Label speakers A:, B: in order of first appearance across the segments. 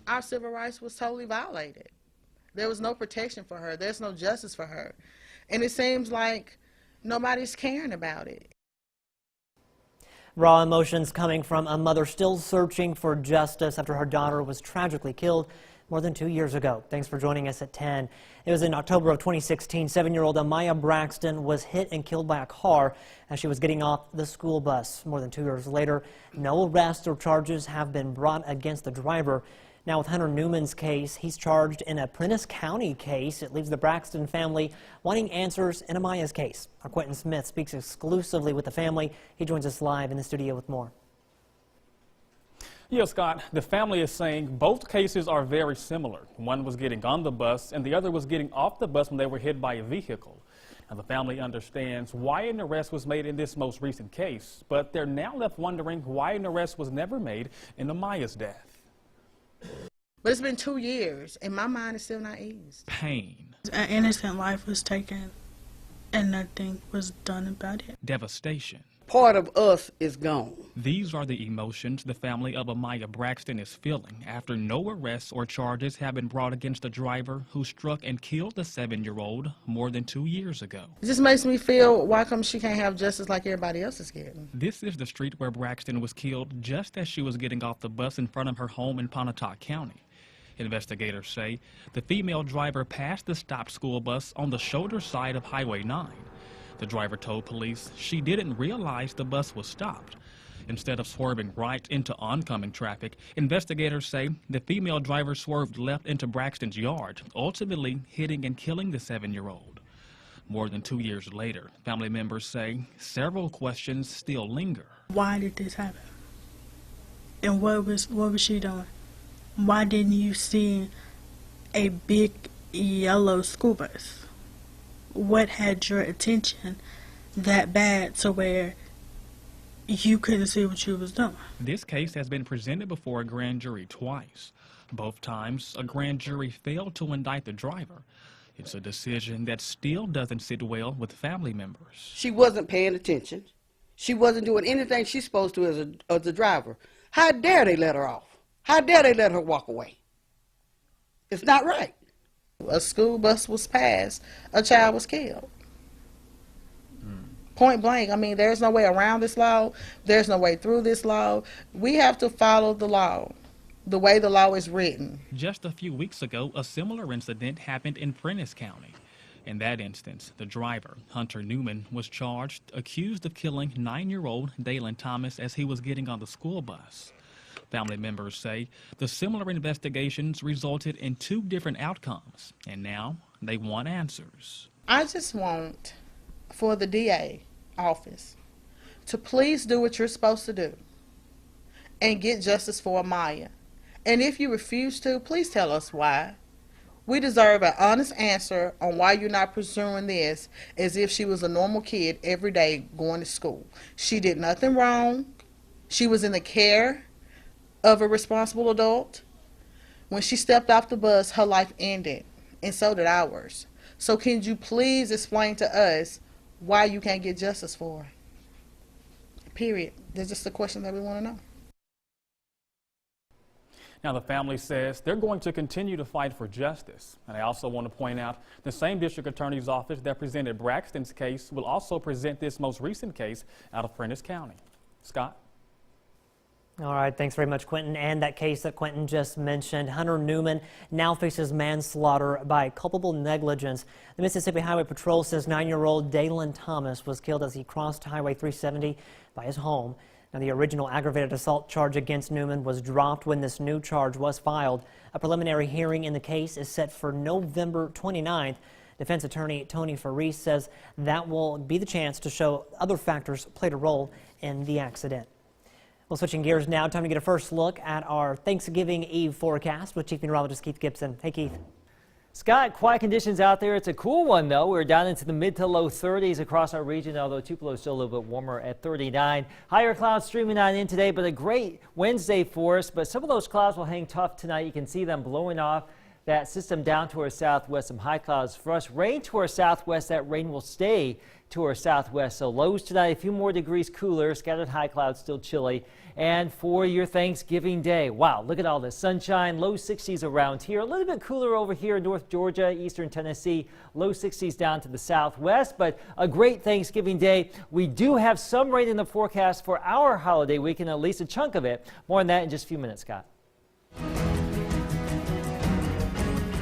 A: our civil rights was totally violated. There was no protection for her. There's no justice for her. And it seems like nobody's caring about it.
B: Raw emotions coming from a mother still searching for justice after her daughter was tragically killed more than 2 years ago. Thanks for joining us at 10. It was in October of 2016. 7-year-old Amaya Braxton was hit and killed by a car as she was getting off the school bus. More than 2 years later, no arrests or charges have been brought against the driver. Now with Hunter Newman's case, he's charged in a Prentiss County case. It leaves the Braxton family wanting answers in Amaya's case. Our Quentin Smith speaks exclusively with the family. He joins us live in the studio with more.
C: Yeah, Scott, the family is saying both cases are very similar. One was getting on the bus and the other was getting off the bus when they were hit by a vehicle. Now, the family understands why an arrest was made in this most recent case, but they're now left wondering why an arrest was never made in Amaya's death.
A: But it's been 2 years and my mind is still not eased.
C: Pain.
D: An innocent life was taken and nothing was done about it.
C: Devastation.
E: Part of us is gone.
C: These are the emotions the family of Amaya Braxton is feeling after no arrests or charges have been brought against the driver who struck and killed the 7-year-old more than 2 years ago.
A: It just makes me feel, why come she can't have justice like everybody else is getting?
C: This is the street where Braxton was killed just as she was getting off the bus in front of her home in Pontotoc County. Investigators say the female driver passed the stopped school bus on the shoulder side of Highway 9. The driver told police she didn't realize the bus was stopped. Instead of swerving right into oncoming traffic, investigators say the female driver swerved left into Braxton's yard, ultimately hitting and killing the 7-year-old. More than 2 years later, family members say several questions still linger.
D: Why did this happen? And what was she doing? Why didn't you see a big yellow school bus? What had your attention that bad to where you couldn't see what you was doing?
C: This case has been presented before a grand jury twice. Both times, a grand jury failed to indict the driver. It's a decision that still doesn't sit well with family members.
E: She wasn't paying attention. She wasn't doing anything she's supposed to as a driver. How dare they let her off? How dare they let her walk away? It's not right.
A: A school bus was passed, a child was killed. Point blank. I mean, there's no way around this law. There's no way through this law. We have to follow the law, the way the law is written.
C: Just a few weeks ago, a similar incident happened in Prentiss County. In that instance, the driver, Hunter Newman, was charged, accused of killing 9-year-old Dalen Thomas as he was getting on the school bus. Family members say the similar investigations resulted in 2 different outcomes, and now they want answers.
A: I just want for the DA office to please do what you're supposed to do and get justice for Amaya. And if you refuse to, please tell us why. We deserve an honest answer on why you're not pursuing this as if she was a normal kid every day going to school. She did nothing wrong. She was in the care of a responsible adult. When she stepped off the bus, her life ended, and so did ours. So can you please explain to us why you can't get justice for her? Period. That's just a question that we want to know.
C: Now, the family says they're going to continue to fight for justice. And I also want to point out the same district attorney's office that presented Braxton's case will also present this most recent case out of Prentiss County. Scott?
B: All right, thanks very much, Quentin. And that case that Quentin just mentioned, Hunter Newman now faces manslaughter by culpable negligence. The Mississippi Highway Patrol says 9-year-old Dalen Thomas was killed as he crossed Highway 370 by his home. Now, the original aggravated assault charge against Newman was dropped when this new charge was filed. A preliminary hearing in the case is set for November 29th. Defense attorney Tony Faris says that will be the chance to show other factors played a role in the accident. Well, switching gears now, time to get a first look at our Thanksgiving Eve forecast with Chief Meteorologist Keith Gibson. Hey, Keith.
F: Scott, quiet conditions out there. It's a cool one, though. We're down into the mid to low 30s across our region, although Tupelo is still a little bit warmer at 39. Higher clouds streaming on in today, but a great Wednesday for us. But some of those clouds will hang tough tonight. You can see them blowing off that system down to our southwest. Some high clouds for us. Rain to our southwest. That rain will stay to our southwest. So lows tonight, a few more degrees cooler, scattered high clouds still chilly. And for your Thanksgiving Day, wow, look at all this sunshine, low 60s around here. A little bit cooler over here in North Georgia, eastern Tennessee, low 60s down to the southwest, but a great Thanksgiving Day. We do have some rain in the forecast for our holiday weekend, at least a chunk of it. More on that in just a few minutes, Scott.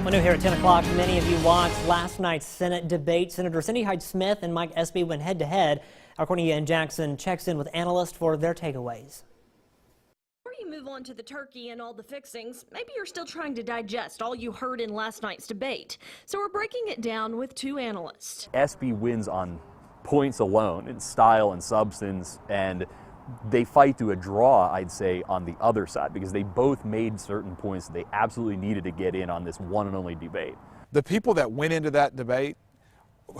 B: Well, new here at 10 o'clock, many of you watched last night's Senate debate. Senator Cindy Hyde-Smith and Mike Espy went head-to-head. Our Cornelia and Jackson checks in with analysts for their takeaways.
G: Before you move on to the turkey and all the fixings, maybe you're still trying to digest all you heard in last night's debate. So we're breaking it down with two analysts.
H: Espy wins on points alone in style and substance, and they fight to a draw, I'd say, on the other side, because they both made certain points that they absolutely needed to get in on this one and only debate.
I: The people that went into that debate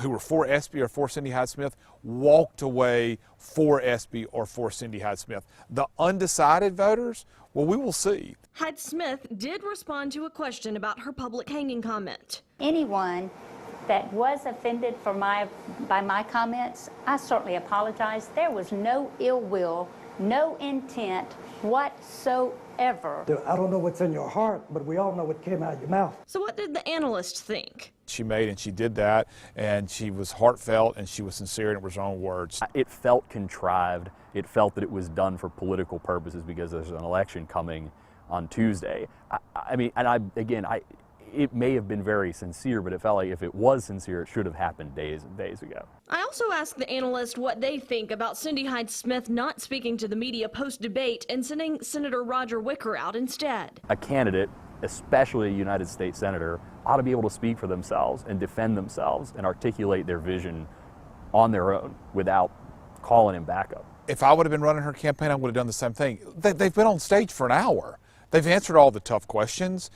I: who were for Espy or for Cindy Hyde-Smith walked away for Espy or for Cindy Hyde-Smith. The undecided voters, well, we will see.
G: Hyde-Smith did respond to a question about her public hanging comment.
J: Anyone that was offended by my comments, I certainly apologize. There was no ill will, no intent whatsoever.
K: I don't know what's in your heart, but we all know what came out of your mouth.
G: So what did the analyst think?
I: She made and she did that, and she was heartfelt and she was sincere, and it was her own words.
H: It felt contrived. It felt that it was done for political purposes because there's an election coming on Tuesday. It may have been very sincere, but it felt like if it was sincere, it should have happened days and days ago.
G: I also asked the analyst what they think about Cindy Hyde-Smith not speaking to the media post-debate and sending Senator Roger Wicker out instead.
H: A candidate, especially a United States senator, ought to be able to speak for themselves and defend themselves and articulate their vision on their own without calling him backup.
I: If I would have been running her campaign, I would have done the same thing. They've been on stage for an hour. They've answered all the tough questions.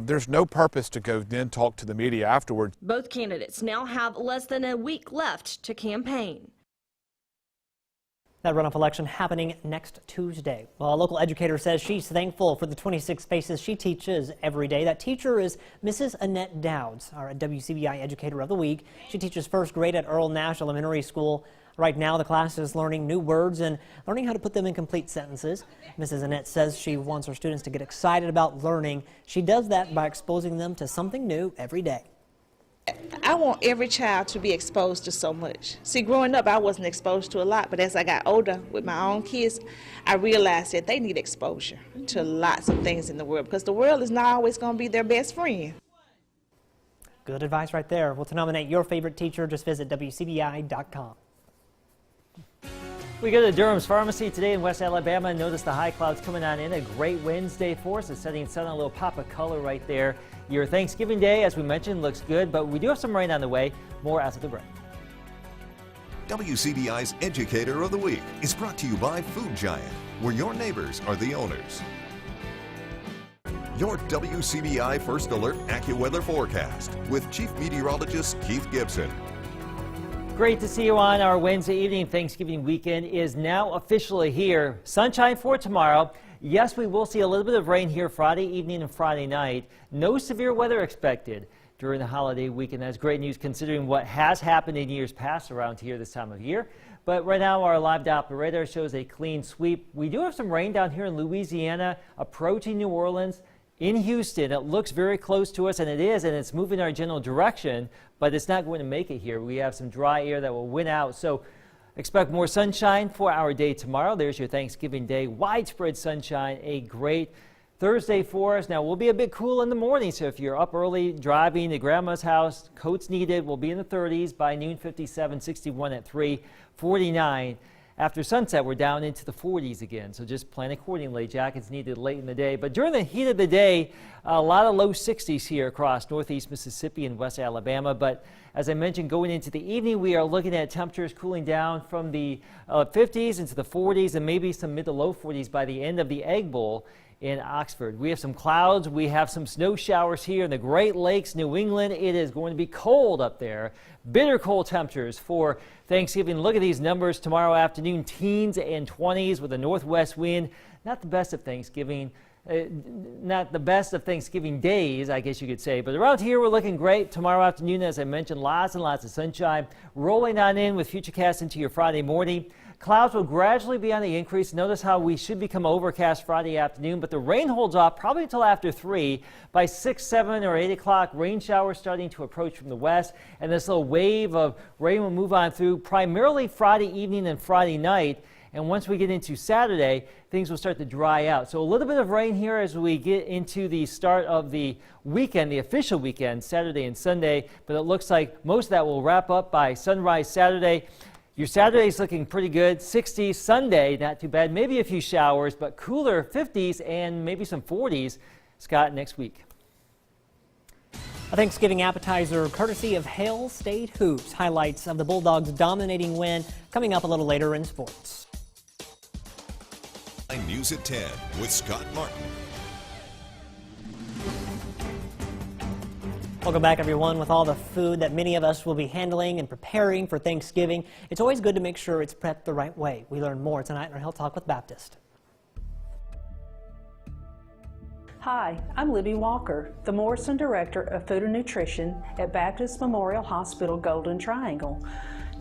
I: There's no purpose to go then talk to the media afterwards.
G: Both candidates now have less than a week left to campaign.
B: That runoff election happening next Tuesday. Well, a local educator says she's thankful for the 26 faces she teaches every day. That teacher is Mrs. Annette Dowds, our WCBI Educator of the Week. She teaches first grade at Earl Nash Elementary School. Right now, the class is learning new words and learning how to put them in complete sentences. Mrs. Annette says she wants her students to get excited about learning. She does that by exposing them to something new every day.
L: I want every child to be exposed to so much. See, growing up, I wasn't exposed to a lot, but as I got older with my own kids, I realized that they need exposure to lots of things in the world, because the world is not always going to be their best friend.
B: Good advice right there. Well, to nominate your favorite teacher, just visit WCBI.com.
F: We go to Durham's Pharmacy today in West Alabama. Notice the high clouds coming on in. A great Wednesday for us. It's setting sun, a little pop of color right there. Your Thanksgiving Day, as we mentioned, looks good, but we do have some rain on the way. More after the break.
M: WCBI's Educator of the Week is brought to you by Food Giant, where your neighbors are the owners. Your WCBI First Alert AccuWeather forecast with Chief Meteorologist Keith Gibson.
F: Great to see you on our Wednesday evening. Thanksgiving weekend is now officially here. Sunshine for tomorrow. Yes, we will see a little bit of rain here Friday evening and Friday night. No severe weather expected during the holiday weekend. That's great news considering what has happened in years past around here this time of year. But right now our live Doppler radar shows a clean sweep. We do have some rain down here in Louisiana, approaching New Orleans. In Houston, it looks very close to us, and it is, and it's moving our general direction, but it's not going to make it here. We have some dry air that will win out, so expect more sunshine for our day tomorrow. There's your Thanksgiving Day, widespread sunshine, a great Thursday for us. Now, we'll be a bit cool in the morning, so if you're up early driving to grandma's house, coats needed. We'll be in the 30s by noon, 57, 61 at 3, 49. After sunset, we're down into the 40s again, so just plan accordingly. Jackets needed late in the day. But during the heat of the day, a lot of low 60s here across northeast Mississippi and west Alabama. But as I mentioned, going into the evening, we are looking at temperatures cooling down from the 50s into the 40s and maybe some mid to low 40s by the end of the Egg Bowl in Oxford. We have some clouds. We have some snow showers here in the Great Lakes, New England. It is going to be cold up there. Bitter cold temperatures for Thanksgiving. Look at these numbers tomorrow afternoon, teens and 20s with a northwest wind. Not the best of Thanksgiving not the best of Thanksgiving days, I guess you could say, but around here we're looking great. Tomorrow afternoon, as I mentioned, lots and lots of sunshine rolling on in with Futurecast into your Friday morning. Clouds will gradually be on the increase. Notice how we should become overcast Friday afternoon, but the rain holds off probably until after 3. By 6, 7, or 8 o'clock, rain showers starting to approach from the west, and this little wave of rain will move on through primarily Friday evening and Friday night. And once we get into Saturday, things will start to dry out. So a little bit of rain here as we get into the start of the weekend, the official weekend, Saturday and Sunday. But it looks like most of that will wrap up by sunrise Saturday. Your Saturday's looking pretty good. 60s Sunday, not too bad. Maybe a few showers, but cooler 50s and maybe some 40s. Scott, next week.
B: A Thanksgiving appetizer courtesy of Hail State Hoops. Highlights of the Bulldogs' dominating win coming up a little later in sports.
M: News at 10 with Scott Martin.
B: Welcome back, everyone. With all the food that many of us will be handling and preparing for Thanksgiving, it's always good to make sure it's prepped the right way. We learn more tonight in our Health Talk with Baptist.
N: Hi, I'm Libby Walker, the Morrison Director of Food and Nutrition at Baptist Memorial Hospital Golden Triangle.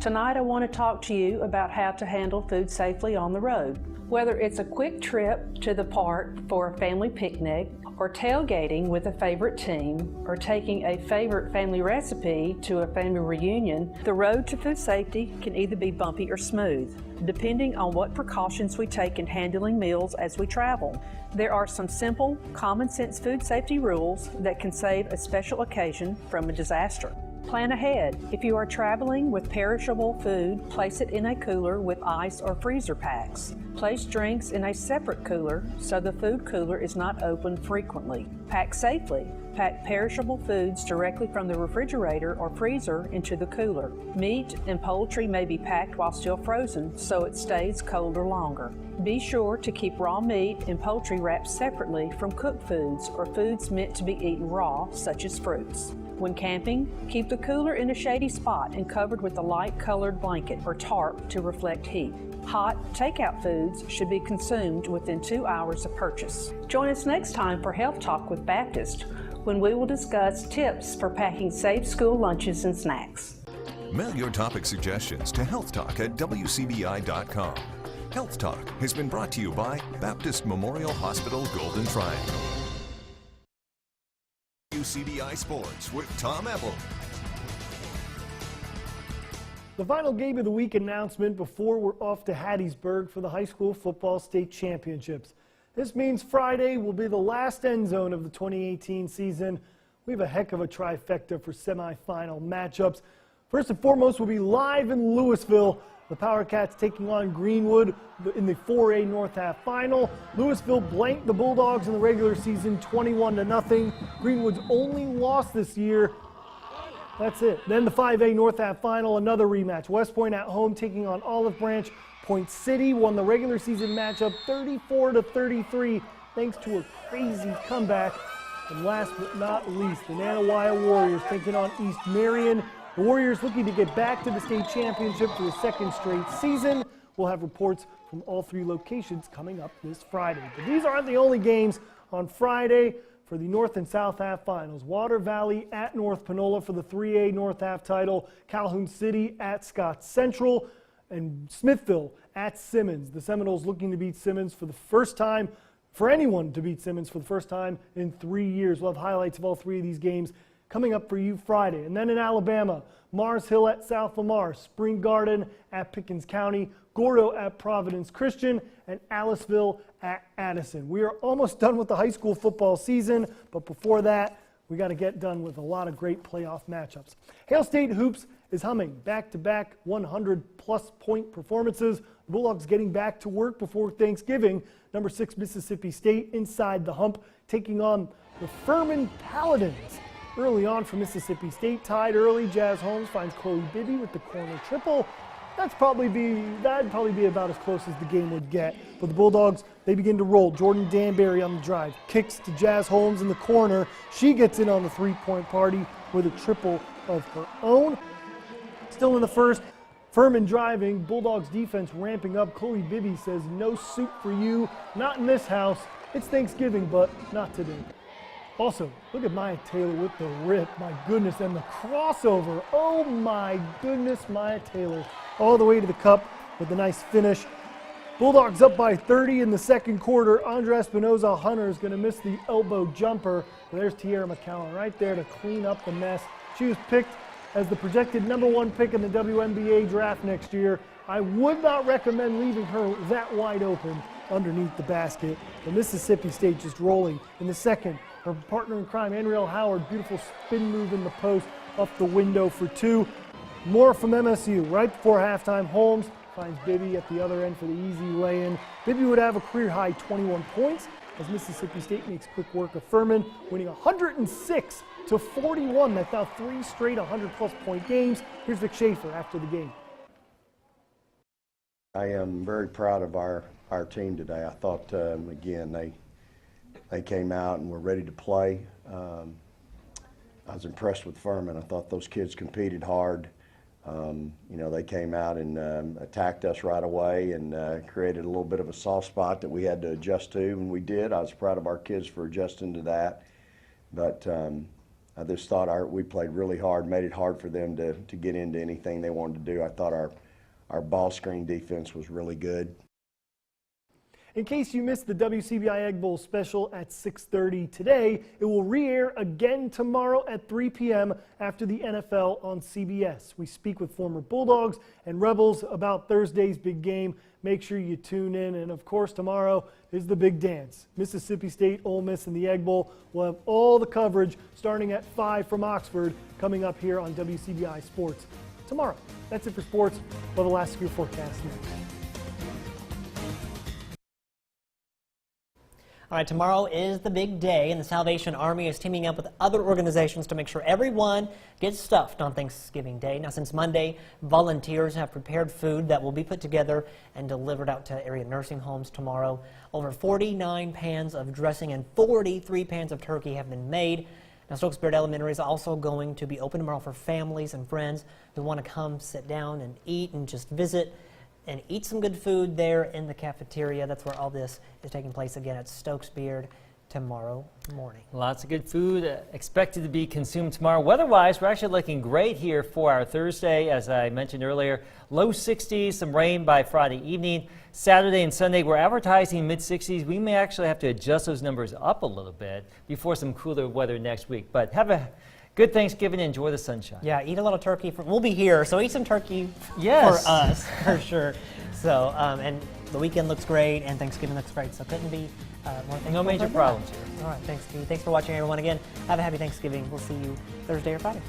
N: Tonight I want to talk to you about how to handle food safely on the road. Whether it's a quick trip to the park for a family picnic, or tailgating with a favorite team, or taking a favorite family recipe to a family reunion, the road to food safety can either be bumpy or smooth, depending on what precautions we take in handling meals as we travel. There are some simple, common sense food safety rules that can save a special occasion from a disaster. Plan ahead. If you are traveling with perishable food, place it in a cooler with ice or freezer packs. Place drinks in a separate cooler so the food cooler is not opened frequently. Pack safely. Pack perishable foods directly from the refrigerator or freezer into the cooler. Meat and poultry may be packed while still frozen so it stays colder longer. Be sure to keep raw meat and poultry wrapped separately from cooked foods or foods meant to be eaten raw, such as fruits. When camping, keep the cooler in a shady spot and covered with a light-colored blanket or tarp to reflect heat. Hot, takeout foods should be consumed within 2 hours of purchase. Join us next time for Health Talk with Baptist, when we will discuss tips for packing safe school lunches and snacks.
M: Mail your topic suggestions to healthtalk@wcbi.com. Health Talk has been brought to you by Baptist Memorial Hospital Golden Triangle. WCBI Sports with Tom Ebel.
O: The final game of the week announcement before we're off to Hattiesburg for the high school football state championships. This means Friday will be the last end zone of the 2018 season. We have a heck of a trifecta for semifinal matchups. First and foremost, we'll be live in Louisville. The Power Cats taking on Greenwood in the 4A North Half Final. Louisville blanked the Bulldogs in the regular season 21-0. Greenwood's only loss this year. That's it. Then the 5A North Half Final, another rematch. West Point at home taking on Olive Branch. Point City won the regular season matchup 34-33 thanks to a crazy comeback. And last but not least, the Nanawaya Warriors taking on East Marion. The Warriors looking to get back to the state championship for a second straight season. We'll have reports from all three locations coming up this Friday. But these aren't the only games on Friday for the North and South Half Finals. Water Valley at North Panola for the 3A North Half title. Calhoun City at Scott Central. And Smithville at Simmons. The Seminoles looking to beat Simmons for the first time, for anyone to beat Simmons for the first time in 3 years. We'll have highlights of all three of these games coming up for you Friday. And then in Alabama, Mars Hill at South Lamar, Spring Garden at Pickens County, Gordo at Providence Christian, and Aliceville at Addison. We are almost done with the high school football season, but before that, we got to get done with a lot of great playoff matchups. Hail State Hoops is humming back-to-back 100-plus point performances. The Bulldogs getting back to work before Thanksgiving. Number 6 Mississippi State inside the hump, taking on the Furman Paladins. Early on for Mississippi State, tied early. Jazz Holmes finds Chloe Bibby with the corner triple. That'd probably be about as close as the game would get. But the Bulldogs, they begin to roll. Jordan Danbury on the drive, kicks to Jazz Holmes in the corner. She gets in on the three-point party with a triple of her own. Still in the first, Furman driving, Bulldogs defense ramping up. Chloe Bibby says, no soup for you, not in this house. It's Thanksgiving, but not today. Also, look at Maya Taylor with the rip, my goodness, and the crossover. Oh my goodness, Maya Taylor. All the way to the cup with a nice finish. Bulldogs up by 30 in the second quarter. Andra Espinoza-Hunter is going to miss the elbow jumper. There's Tierra McCallum right there to clean up the mess. She was picked as the projected #1 pick in the WNBA draft next year. I would not recommend leaving her that wide open underneath the basket. The Mississippi State just rolling in the second. Her partner in crime, Andriel Howard, beautiful spin move in the post, up the window for 2. More from MSU. Right before halftime, Holmes finds Bibby at the other end for the easy lay-in. Bibby would have a career-high 21 points as Mississippi State makes quick work of Furman, winning 106-41. That's now 3 straight 100-plus point games. Here's Vic Schaefer after the game.
P: I am very proud of our team today. I thought, again, they came out and were ready to play. I was impressed with Furman. I thought those kids competed hard. They came out and attacked us right away and created a little bit of a soft spot that we had to adjust to, and we did. I was proud of our kids for adjusting to that. But I just thought we played really hard, made it hard for them to get into anything they wanted to do. I thought our ball screen defense was really good.
O: In case you missed the WCBI Egg Bowl special at 6:30 today, it will re-air again tomorrow at 3 p.m. after the NFL on CBS. We speak with former Bulldogs and Rebels about Thursday's big game. Make sure you tune in. And, of course, tomorrow is the big dance. Mississippi State, Ole Miss, and the Egg Bowl. We'll have all the coverage starting at 5 from Oxford coming up here on WCBI Sports tomorrow. That's it for sports. We'll have the last year forecast next.
B: All right, tomorrow is the big day, and the Salvation Army is teaming up with other organizations to make sure everyone gets stuffed on Thanksgiving Day. Now, since Monday, volunteers have prepared food that will be put together and delivered out to area nursing homes tomorrow. Over 49 pans of dressing and 43 pans of turkey have been made. Now, Stokesbury Elementary is also going to be open tomorrow for families and friends who want to come sit down and eat and just visit and eat some good food there in the cafeteria. That's where all this is taking place again at Stokesbury tomorrow morning.
F: Lots of good food expected to be consumed tomorrow. Weather-wise, we're actually looking great here for our Thursday. As I mentioned earlier, low 60s, some rain by Friday evening. Saturday and Sunday, we're advertising mid-60s. We may actually have to adjust those numbers up a little bit before some cooler weather next week. But have a good Thanksgiving and enjoy the sunshine.
B: Yeah, eat a little turkey. We'll be here, so eat some turkey for us, for sure. So, and the weekend looks great, and Thanksgiving looks great, so couldn't be more thankful.
F: No major problems here.
B: All right, thanks, Steve. Thanks for watching, everyone. Again, have a happy Thanksgiving. We'll see you Thursday or Friday.